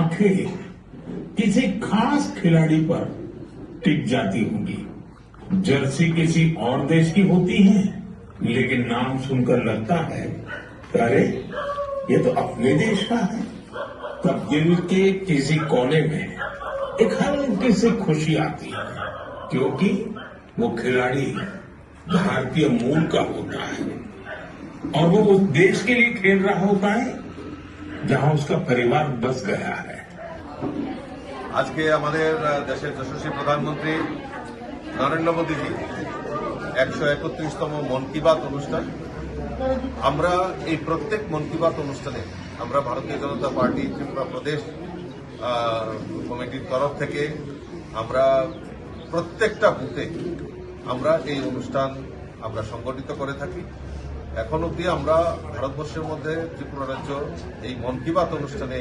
आंखें किसी खास खिलाड़ी पर टिक जाती होंगी। जर्सी किसी और देश की होती है, लेकिन नाम सुनकर लगता है अरे ये तो अपने देश का है। तब दिल के किसी कोने में एक हल्की सी खुशी आती है, क्योंकि वो खिलाड़ी भारतीय मूल का होता है और वो उस देश के लिए खेल रहा होता है जहां उसका परिवार बस गया है। आज के हमारे देशेर यशस्वी प्रधानमंत्री नरेंद्र मोदी जी 131तम मन की बात अनुष्ठान আমরা এই প্রত্যেক মন কি বাত অনুষ্ঠানে আমরা ভারতীয় জনতা পার্টি ত্রিপুরা প্রদেশ কমিটির তরফ থেকে আমরা প্রত্যেকটা বুথে আমরা এই অনুষ্ঠান আমরা সংগঠিত করে থাকি। এখন অবধি আমরা ভারতবর্ষের মধ্যে ত্রিপুরা রাজ্য এই মন কি বাত অনুষ্ঠানে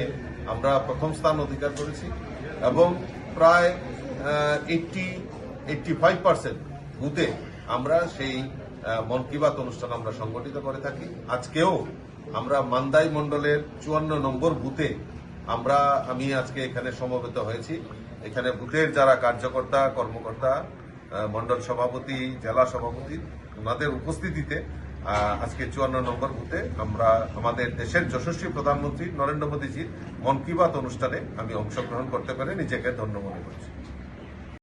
আমরা প্রথম স্থান অধিকার করেছি এবং প্রায় 85% বুথে আমরা সেই মন কি বাত অনুষ্ঠান আমরা সংগঠিত করে থাকি। আজকেও আমরা মান্দাই মন্ডলের 54 নম্বর বুথে আমি আজকে এখানে সমবেত হয়েছি। এখানে বুথের যারা কার্যকর্তা কর্মকর্তা মন্ডল সভাপতি জেলা সভাপতি ওনাদের উপস্থিতিতে আজকে 54 নম্বর বুথে আমরা আমাদের দেশের যশস্বী প্রধানমন্ত্রী নরেন্দ্র মোদীজির মন কি বাত অনুষ্ঠানে আমি অংশগ্রহণ করতে পেরে নিজেকে ধন্য মনে করছি।